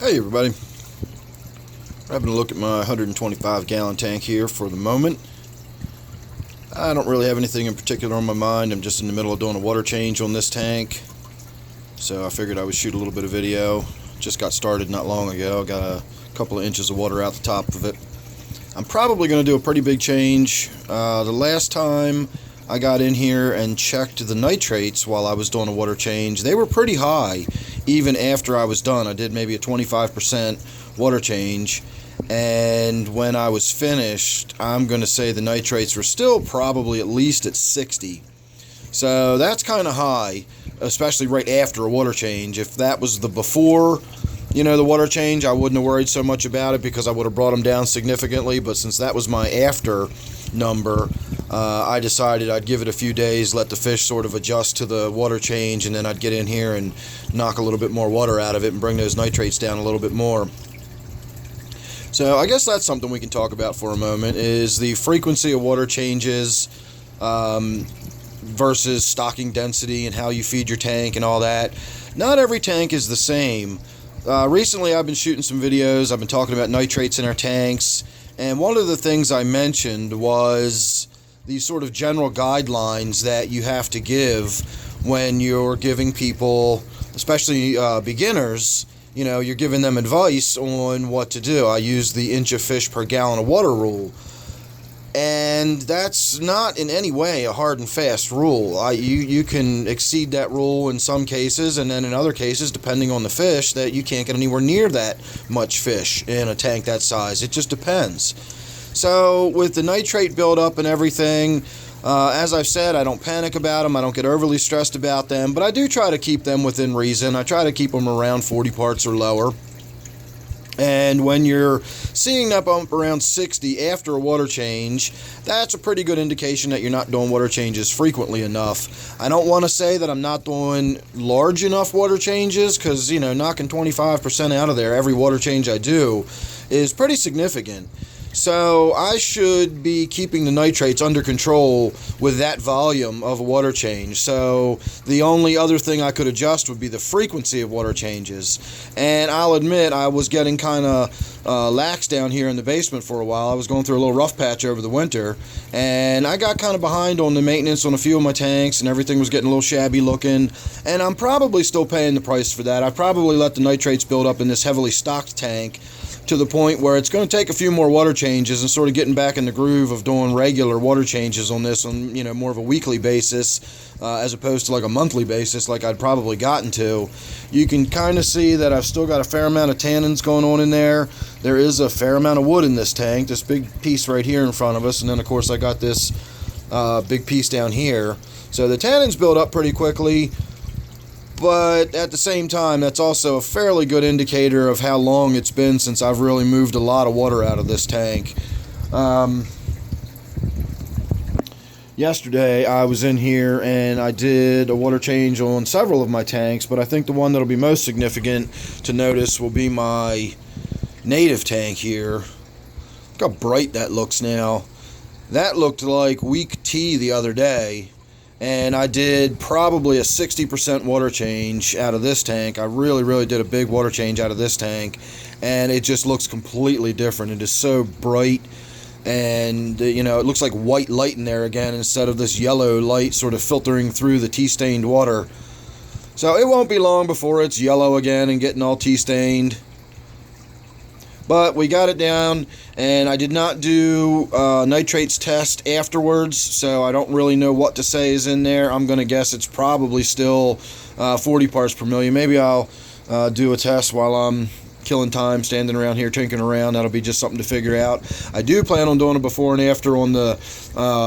Hey everybody, we're having a look at my 125 gallon tank here for the moment. I don't really have anything in particular on my mind. I'm just in the middle of doing a water change on this tank, so I figured I would shoot a little bit of video. Just got started not long ago. Got a couple of inches of water out the top of it. I'm probably going to do a pretty big change. The last time I got in here and checked the nitrates while I was doing a water change, they were pretty high even after I was done. I did maybe a 25% water change, and when I was finished, I'm going to say the nitrates were still probably at least at 60. So that's kind of high, especially right after a water change. If that was the before, the water change, I wouldn't have worried so much about it because I would have brought them down significantly. But since that was my after number, I decided I'd give it a few days, let the fish sort of adjust to the water change, and then I'd get in here and knock a little bit more water out of it and bring those nitrates down a little bit more. So I guess that's something we can talk about for a moment, is the frequency of water changes versus stocking density and how you feed your tank and all that. Not every tank is the same. Recently I've been shooting some videos. I've been talking about nitrates in our tanks, and one of the things I mentioned was these sort of general guidelines that you have to give when you're giving people, especially beginners, you're giving them advice on what to do. I use the inch of fish per gallon of water rule. And that's not in any way a hard and fast rule. You can exceed that rule in some cases, and then in other cases, depending on the fish, that you can't get anywhere near that much fish in a tank that size. It just depends. So with the nitrate buildup and everything, as I've said, I don't panic about them. I don't get overly stressed about them, but I do try to keep them within reason. I try to keep them around 40 parts or lower. And when you're seeing that bump around 60 after a water change, that's a pretty good indication that you're not doing water changes frequently enough. I don't want to say that I'm not doing large enough water changes, because, knocking 25% out of there every water change I do is pretty significant. So I should be keeping the nitrates under control with that volume of a water change. So the only other thing I could adjust would be the frequency of water changes. And I'll admit I was getting kind of lax down here in the basement for a while. I was going through a little rough patch over the winter, and I got kind of behind on the maintenance on a few of my tanks, and everything was getting a little shabby looking. And I'm probably still paying the price for that. I probably let the nitrates build up in this heavily stocked tank to the point where it's going to take a few more water changes and sort of getting back in the groove of doing regular water changes on this on, more of a weekly basis, as opposed to like a monthly basis like I'd probably gotten to. You can kind of see that I've still got a fair amount of tannins going on in there. There is a fair amount of wood in this tank, this big piece right here in front of us, and then of course I got this big piece down here. So the tannins build up pretty quickly, but at the same time, that's also a fairly good indicator of how long it's been since I've really moved a lot of water out of this tank. Yesterday, I was in here and I did a water change on several of my tanks, but I think the one that'll be most significant to notice will be my native tank here. Look how bright that looks now. That looked like weak tea the other day. And I did probably a 60% water change out of this tank. I really did a big water change out of this tank, and it just looks completely different. It is so bright, and it looks like white light in there again instead of this yellow light sort of filtering through the tea-stained water. So it won't be long before it's yellow again and getting all tea-stained. But we got it down, and I did not do nitrates test afterwards, so I don't really know what to say is in there. I'm going to guess it's probably still 40 parts per million. Maybe I'll do a test while I'm killing time standing around here tinkering around. That'll be just something to figure out. I do plan on doing a before and after on the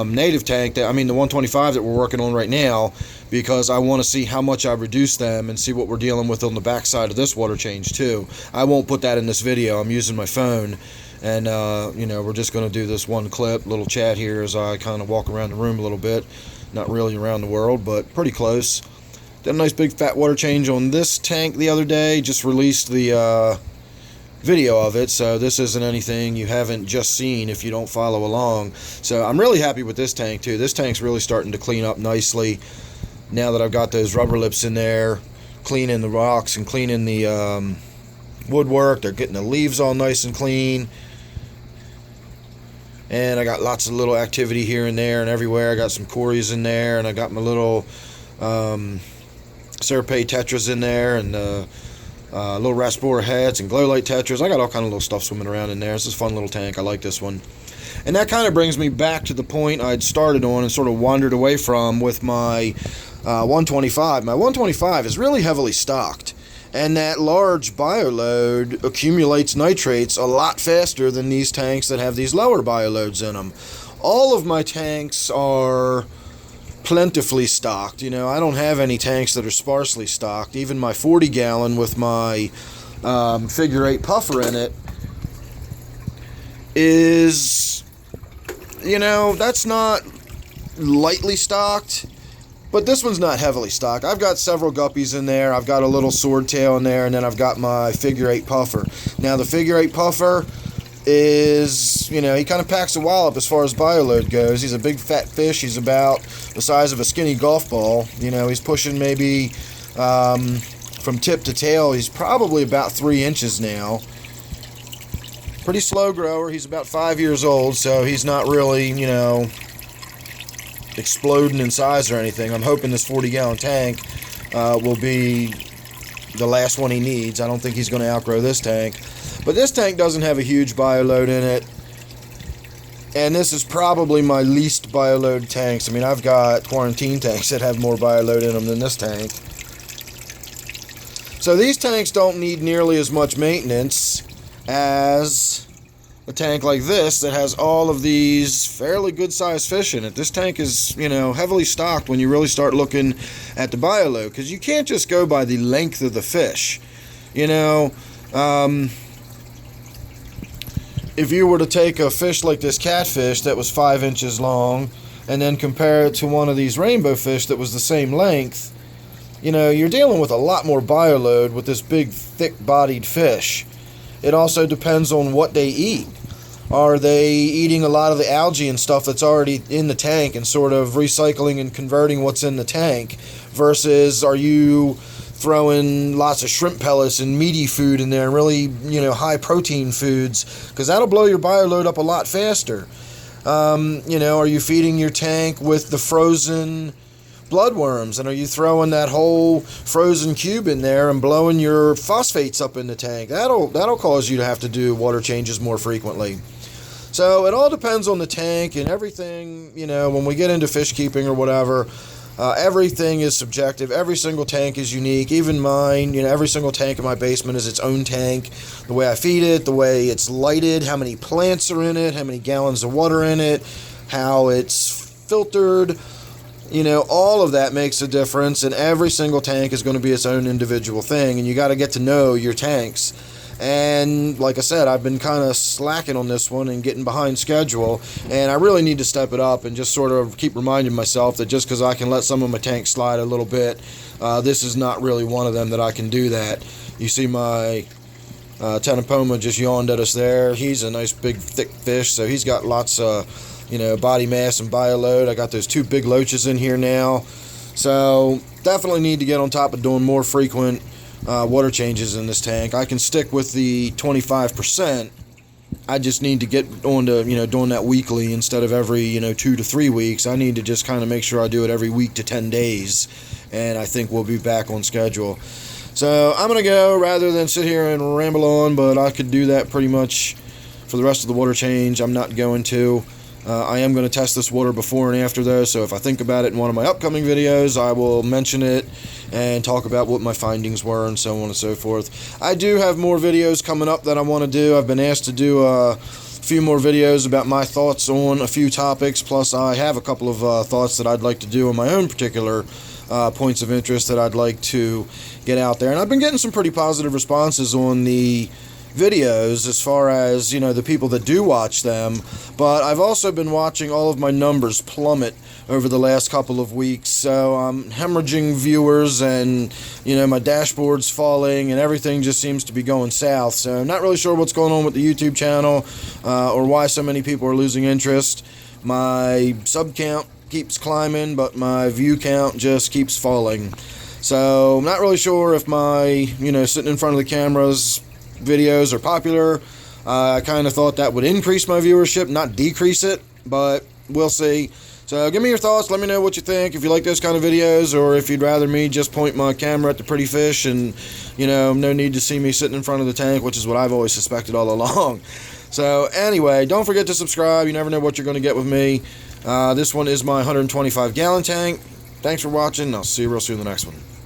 native tank, the 125 that we're working on right now, because I want to see how much I reduce them and see what we're dealing with on the backside of this water change too. I won't put that in this video. I'm using my phone, and we're just going to do this one clip, little chat here as I kind of walk around the room a little bit. Not really around the world, but pretty close. Did a nice big fat water change on this tank the other day. Just released the video of it, so this isn't anything you haven't just seen if you don't follow along. So I'm really happy with this tank too. This tank's really starting to clean up nicely now that I've got those rubber lips in there, cleaning the rocks and cleaning the woodwork. They're getting the leaves all nice and clean. And I got lots of little activity here and there and everywhere. I got some Cories in there, and I got my little Serapé Tetras in there, and little Rasbora heads and glow light Tetras. I got all kind of little stuff swimming around in there. This is a fun little tank. I like this one. And that kind of brings me back to the point I'd started on and sort of wandered away from with my 125. My 125 is really heavily stocked, and that large bioload accumulates nitrates a lot faster than these tanks that have these lower bioloads in them. All of my tanks are plentifully stocked. You know, I don't have any tanks that are sparsely stocked. Even my 40 gallon with my figure 8 puffer in it is, you know, that's not lightly stocked, but this one's not heavily stocked. I've got several guppies in there. I've got a little swordtail in there, and then I've got my figure 8 puffer. Now the figure 8 puffer is, you know, he kind of packs a wallop as far as bioload goes. He's a big fat fish. He's about the size of a skinny golf ball. You know, he's pushing maybe from tip to tail, he's probably about 3 inches now. Pretty slow grower. He's about 5 years old, so he's not really, you know, exploding in size or anything. I'm hoping this 40-gallon tank will be the last one he needs. I don't think he's going to outgrow this tank. But this tank doesn't have a huge bioload in it, and this is probably my least bioload tanks. I mean, I've got quarantine tanks that have more bioload in them than this tank. So these tanks don't need nearly as much maintenance as a tank like this that has all of these fairly good-sized fish in it. This tank is, you know, heavily stocked when you really start looking at the bioload, because you can't just go by the length of the fish. You know, if you were to take a fish like this catfish that was 5 inches long and then compare it to one of these rainbow fish that was the same length, you know, you're dealing with a lot more bioload with this big, thick-bodied fish. It also depends on what they eat. Are they eating a lot of the algae and stuff that's already in the tank and sort of recycling and converting what's in the tank, versus are you throwing lots of shrimp pellets and meaty food in there and really, you know, high protein foods, because that'll blow your bioload up a lot faster. You know, are you feeding your tank with the frozen bloodworms, and are you throwing that whole frozen cube in there and blowing your phosphates up in the tank? That'll cause you to have to do water changes more frequently. So it all depends on the tank and everything. You know, when we get into fish keeping or whatever, everything is subjective. Every single tank is unique. Even mine, you know, every single tank in my basement is its own tank. The way I feed it, the way it's lighted, how many plants are in it, how many gallons of water in it, how it's filtered, you know, all of that makes a difference, and every single tank is going to be its own individual thing, and you got to get to know your tanks. And like I said, I've been kind of slacking on this one and getting behind schedule, and I really need to step it up and just sort of keep reminding myself that just because I can let some of my tanks slide a little bit, this is not really one of them that I can do that. You see my Tenopoma just yawned at us there. He's a nice big thick fish, so he's got lots of, you know, body mass and bioload. I got those 2 big loaches in here now, so definitely need to get on top of doing more frequent water changes in this tank. I can stick with the 25%. I just need to get on to, you know, doing that weekly instead of every, you know, 2 to 3 weeks. I need to just kind of make sure I do it every week to 10 days, and I think we'll be back on schedule. So I'm going to go rather than sit here and ramble on, but I could do that pretty much for the rest of the water change. I'm not going to. I am going to test this water before and after, though, so if I think about it in one of my upcoming videos, I will mention it and talk about what my findings were and so on and so forth. I do have more videos coming up that I want to do. I've been asked to do a few more videos about my thoughts on a few topics, plus I have a couple of thoughts that I'd like to do on my own particular points of interest that I'd like to get out there. And I've been getting some pretty positive responses on the videos as far as, you know, the people that do watch them, but I've also been watching all of my numbers plummet over the last couple of weeks, so I'm hemorrhaging viewers, and, you know, my dashboard's falling and everything just seems to be going south. So I'm not really sure what's going on with the YouTube channel or why so many people are losing interest. My sub count keeps climbing, but my view count just keeps falling. So I'm not really sure if my, you know, sitting in front of the cameras videos are popular. I kind of thought that would increase my viewership, not decrease it, but we'll see. So give me your thoughts. Let me know what you think. If you like those kind of videos, or if you'd rather me just point my camera at the pretty fish and, no need to see me sitting in front of the tank, which is what I've always suspected all along. So anyway, don't forget to subscribe. You never know what you're going to get with me. This one is my 125 gallon tank. Thanks for watching. I'll see you real soon in the next one.